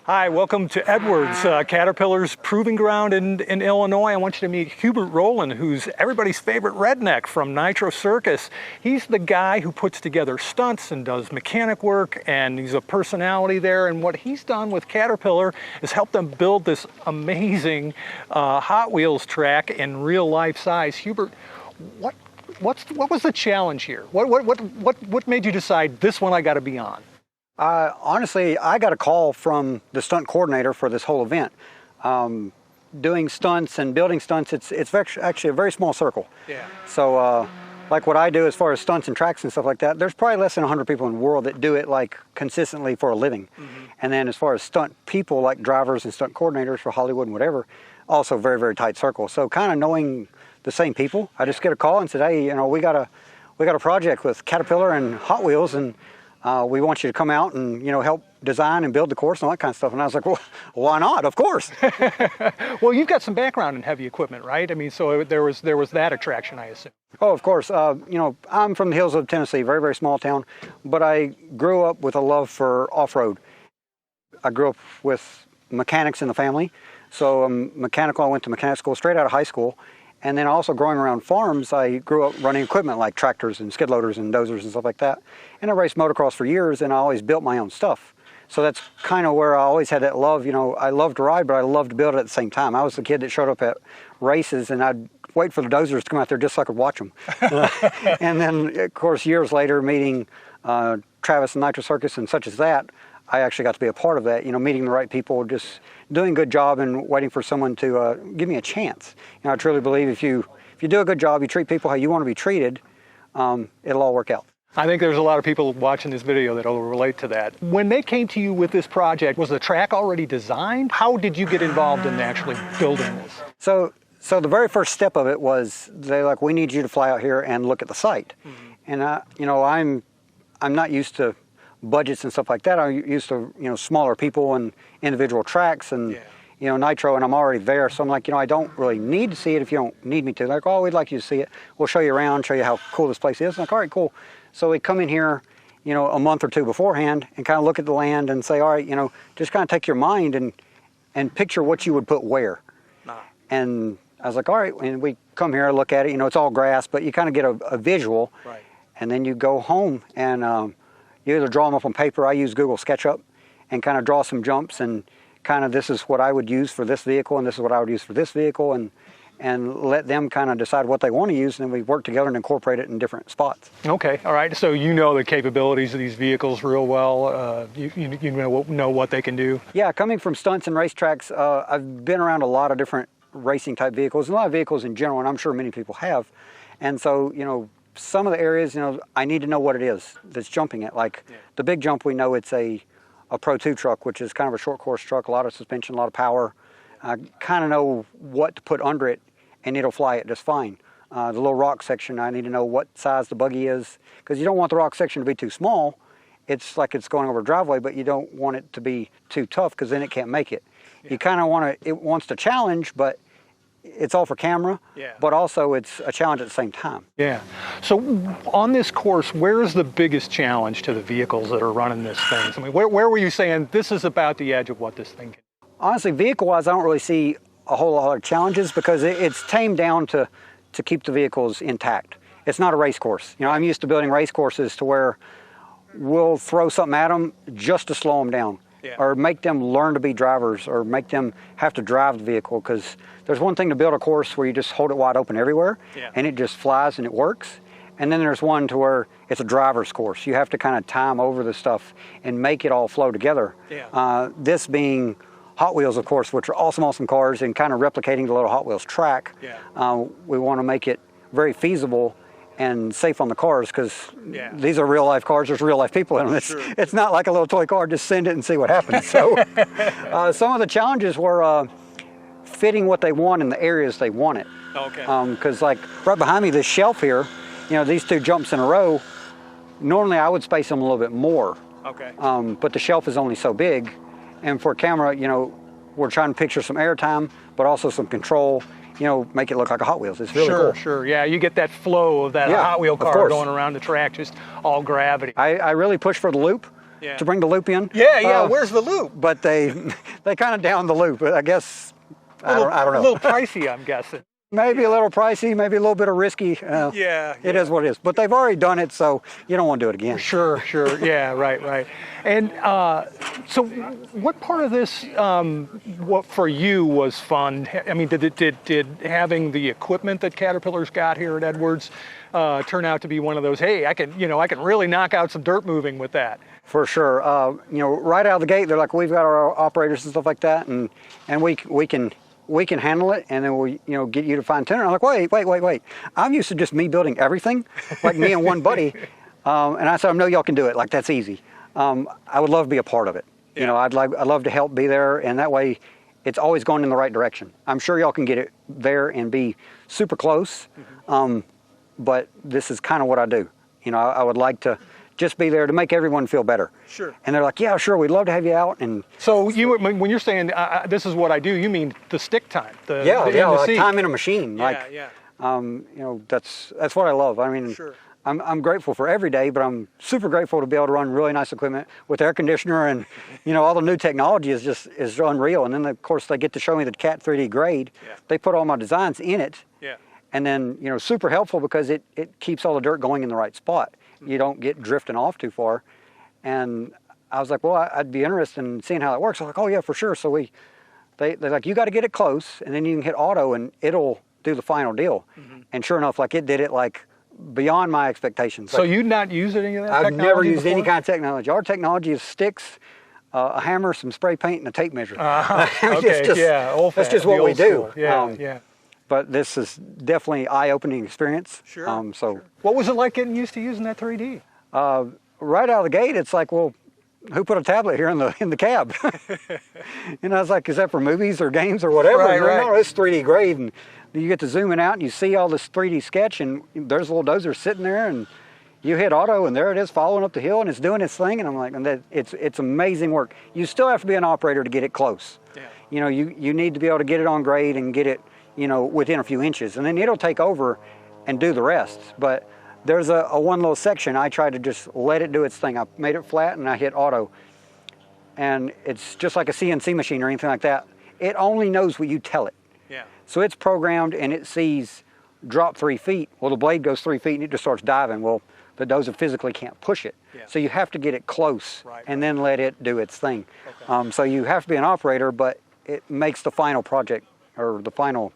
Hi, welcome to Edwards, Caterpillar's proving ground in Illinois. I want you to meet Hubert Rowland, who's everybody's favorite redneck from Nitro Circus. He's the guy who puts together stunts and does mechanic work, and he's a personality there. And what he's done with Caterpillar is help them build this amazing Hot Wheels track in real life size. Hubert, what was the challenge here? What made you decide this one I got to be on? Honestly, I got a call from the stunt coordinator for this whole event. Doing stunts and building stunts, it's actually a very small circle. Yeah. So like what I do as far as stunts and tracks and stuff like that, there's probably less than 100 people in the world that do it like consistently for a living. Mm-hmm. And then as far as stunt people like drivers and stunt coordinators for Hollywood and whatever, also very, very tight circle. So kind of knowing the same people, I just get a call and said, hey, you know, we got a project with Caterpillar and Hot Wheels, and we want you to come out and, you know, help design and build the course and all that kind of stuff. And I was like, well, why not? Of course. Well, you've got some background in heavy equipment, right? I mean, so there was that attraction, I assume. Oh, of course. You know, I'm from the hills of Tennessee, very, very small town, but I grew up with a love for off-road. I grew up with mechanics in the family. So mechanical, I went to mechanic school straight out of high school. And then also growing around farms, I grew up running equipment like tractors and skid loaders and dozers and stuff like that. And I raced motocross for years, and I always built my own stuff. So that's kind of where I always had that love. You know, I loved to ride, but I loved to build it at the same time. I was the kid that showed up at races, and I'd wait for the dozers to come out there just so I could watch them. And then, of course, years later, meeting Travis and Nitro Circus and such as that, I actually got to be a part of that, you know, meeting the right people, just doing a good job and waiting for someone to give me a chance. You know, I truly believe if you do a good job, you treat people how you want to be treated, it'll all work out. I think there's a lot of people watching this video that will relate to that. When they came to you with this project, was the track already designed? How did you get involved in actually building this? So the very first step of it was they're like, we need you to fly out here and look at the site. Mm-hmm. And you know, I'm not used to budgets and stuff like that. I'm used to, you know, smaller people and individual tracks and, you know, Nitro, and I'm already there. So I'm like, you know, I don't really need to see it if you don't need me to. They're like, oh, we'd like you to see it. We'll show you around, show you how cool this place is. I'm like, all right, cool. So we come in here, you know, a month or two beforehand and kind of look at the land and say, all right, you know, just kind of take your mind and picture what you would put where. Nah. And I was like, all right, and we come here, look at it, you know, it's all grass, but you kind of get a visual. Right. And then you go home and you either draw them up on paper. I use Google SketchUp and kind of draw some jumps and kind of this is what I would use for this vehicle and this is what I would use for this vehicle, and let them kind of decide what they want to use, and then we work together and incorporate it in different spots. Okay, all right. So you know the capabilities of these vehicles real well. You know what they can do. Yeah, coming from stunts and racetracks, I've been around a lot of different racing type vehicles, and a lot of vehicles in general, and I'm sure many people have. And so, you know, some of the areas, you know, I need to know what it is that's jumping it. Like the big jump, we know it's a Pro 2 truck, which is kind of a short course truck, a lot of suspension, a lot of power. I kind of know what to put under it, and it'll fly it just fine. The little rock section, I need to know what size the buggy is, because you don't want the rock section to be too small. It's like it's going over a driveway, but you don't want it to be too tough, because then it can't make it. Yeah. You kind of want to, it wants to challenge, but it's all for camera, but also it's a challenge at the same time. Yeah. So on this course, where is the biggest challenge to the vehicles that are running this thing? I mean, where were you saying this is about the edge of what this thing can do? Honestly, vehicle-wise, I don't really see a whole lot of challenges, because it's tamed down to keep the vehicles intact. It's not a race course. You know, I'm used to building race courses to where we'll throw something at them just to slow them down. Yeah. Or make them learn to be drivers, or make them have to drive the vehicle, because there's one thing to build a course where you just hold it wide open everywhere, and it just flies and it works. And then there's one to where it's a driver's course. You have to kind of time over the stuff and make it all flow together. Yeah. This being Hot Wheels, of course, which are awesome cars, and kind of replicating the little Hot Wheels track. Yeah. We want to make it very feasible and safe on the cars, because these are real life cars. There's real life people in them. It's not like a little toy car. Just send it and see what happens. So some of the challenges were fitting what they want in the areas they want it. Okay. Because like right behind me, this shelf here, you know, these two jumps in a row, normally I would space them a little bit more. Okay. But the shelf is only so big, and for camera, you know, we're trying to picture some airtime, but also some control. You know, make it look like a Hot Wheels. It's really cool. Sure. Yeah, you get that flow of that Hot Wheel car going around the track, just all gravity. I really push for the loop. Yeah. to bring the loop in. Yeah. Where's the loop? But they kind of down the loop. I guess I don't know. A little pricey, I'm guessing. Maybe a little pricey, maybe a little bit of risky. It is what it is. But they've already done it, so you don't want to do it again. Sure. Yeah, right. And so what part of this, what for you was fun? I mean, did having the equipment that Caterpillar's got here at Edwards turn out to be one of those, hey, I can really knock out some dirt moving with that? For sure. Right out of the gate, they're like, we've got our operators and stuff like that, and we can handle it, and then we get you to fine tune it. I'm like, wait. I'm used to just me building everything, like me and one buddy. And I said, I know y'all can do it. Like, that's easy. I would love to be a part of it. Yeah. I'd love to help be there, and that way it's always going in the right direction. I'm sure y'all can get it there and be super close. But this is kind of what I do. I would like to just be there to make everyone feel better. Sure. And they're like, yeah, sure, we'd love to have you out. And so when you're saying this is what I do, you mean the stick time? Like time in a machine. Yeah. That's what I love. I mean, sure. I'm grateful for every day, but I'm super grateful to be able to run really nice equipment with air conditioner, and all the new technology is unreal. And then of course they get to show me the Cat 3D grade. Yeah. They put all my designs in it. Yeah. And then super helpful because it keeps all the dirt going in the right spot. You don't get drifting off too far. And I was like, well, I'd be interested in seeing how that works. I was like, oh yeah, for sure. So they're like, you got to get it close, and then you can hit auto, and it'll do the final deal. And sure enough, like, it did it like beyond my expectations. So you'd not used any of that technology? I've never used before? any kind of technology. Our technology is sticks, a hammer, some spray paint, and a tape measure. Okay, That's just what we do. Yeah. But this is definitely eye-opening experience. Sure. Sure. What was it like getting used to using that 3D? Right out of the gate, it's like, well, who put a tablet here in the cab? I was like, is that for movies or games or whatever? Right. No, it's 3D grade, and you get to zooming out and you see all this 3D sketch, and there's a little dozer sitting there, and you hit auto, and there it is following up the hill, and it's doing its thing, and I'm like, it's amazing work. You still have to be an operator to get it close. Yeah. You need to be able to get it on grade and get it within a few inches, and then it'll take over and do the rest. But there's a one little section I try to just let it do its thing. I made it flat and I hit auto, and it's just like a CNC machine or anything like that. It only knows what you tell it. Yeah. So it's programmed, and it sees drop 3 feet. Well, the blade goes 3 feet and it just starts diving. Well, the dozer physically can't push it. Yeah. So you have to get it close and then let it do its thing. Okay. So you have to be an operator, but it makes the final project, or the final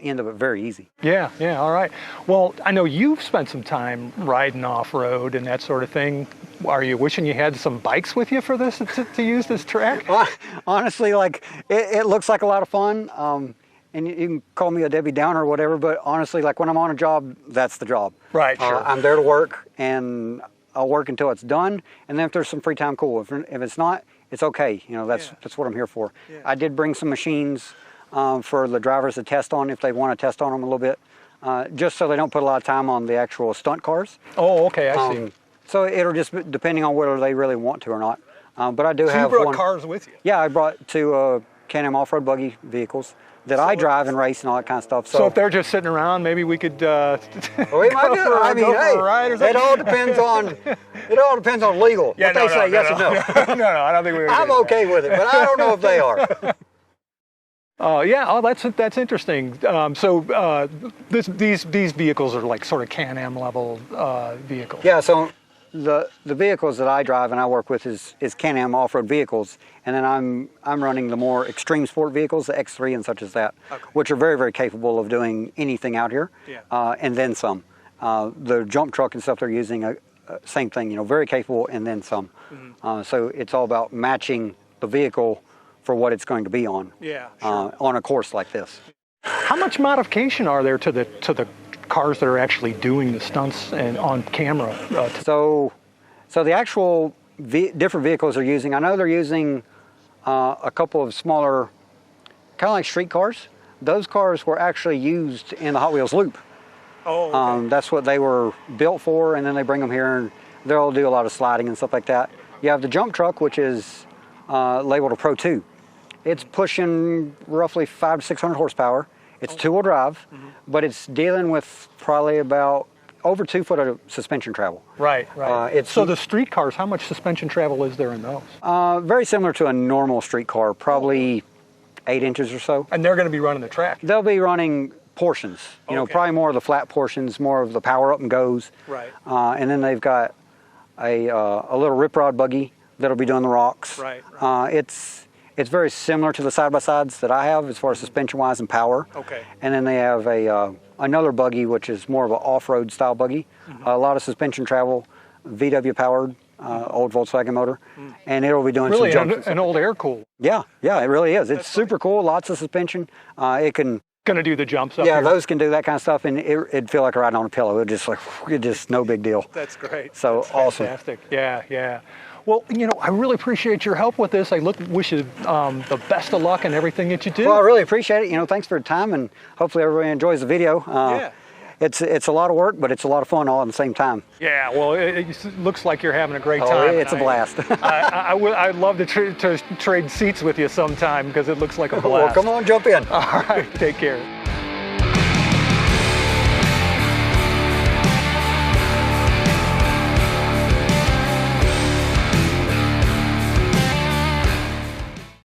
end of it, very easy. Yeah, all right. Well, I know you've spent some time riding off-road and that sort of thing. Are you wishing you had some bikes with you for this, to use this track? Honestly, like, it looks like a lot of fun. And you can call me a Debbie Downer or whatever, but honestly, like, when I'm on a job, that's the job. Right, sure. I'm there to work, and I'll work until it's done. And then if there's some free time, cool. If it's not, it's okay. That's what I'm here for. Yeah. I did bring some machines for the drivers to test on if they want to test on them a little bit, just so they don't put a lot of time on the actual stunt cars. Oh, okay, I see. So it'll just be depending on whether they really want to or not. But I do have you brought one. cars with you? Yeah, I brought two Can-Am off-road buggy vehicles that I drive and race and all that kind of stuff. So if they're just sitting around, maybe we could we might do. I mean, hey, it all depends on legal. Yeah, what they say, yes or no. No, I don't think we would. I'm okay with it, but I don't know if they are. That's interesting. So these vehicles are like sort of Can-Am level vehicles. Yeah. So the vehicles that I drive and I work with is Can-Am off-road vehicles, and then I'm running the more extreme sport vehicles, the X3 and such as that, which are very, very capable of doing anything out here, and then some. The jump truck and stuff they're using, same thing. Very capable and then some. Mm-hmm. So it's all about matching the vehicle for what it's going to be on. Yeah. Sure. On a course like this. How much modification are there to the cars that are actually doing the stunts and on camera? So the actual different vehicles they're using, I know they're using a couple of smaller, kind of like street cars. Those cars were actually used in the Hot Wheels Loop. Oh, okay. That's what they were built for, and then they bring them here and they'll do a lot of sliding and stuff like that. You have the jump truck, which is labeled a Pro 2. It's pushing roughly 500 to 600 horsepower. It's two-wheel drive, but it's dealing with probably about over 2 foot of suspension travel. Right, right. It's So the street cars, how much suspension travel is there in those? very similar to a normal street car, probably 8 inches or so. And they're going to be running the track. They'll be running portions, you know, Okay. probably more of the flat portions, more of the power up and goes. Right. And then they've got a little rip rod buggy that'll be doing the rocks. Right, It's very similar to the side-by-sides that I have as far as suspension-wise and power. Okay. And then they have another buggy, which is more of an off-road style buggy. A lot of suspension travel, VW powered, old Volkswagen motor, and it'll be doing Really, some jumps. an old air cooled. Yeah, it really is. It's super cool. Lots of suspension. It can. Going to do the jumps up Yeah, here. those can do that kind of stuff, and it'd feel like riding on a pillow. It just no big deal. That's great. So That's awesome. Fantastic. Yeah, yeah. Well, you know, I really appreciate your help with this. I wish you the best of luck in everything that you do. Well, I really appreciate it. You know, thanks for your time, and hopefully everybody enjoys the video. Yeah. It's a lot of work, but it's a lot of fun all at the same time. Yeah, well, it looks like you're having a great Oh, time. it's a blast. I'd love to trade seats with you sometime because it looks like a blast. Well, come on, jump in. All right, take care.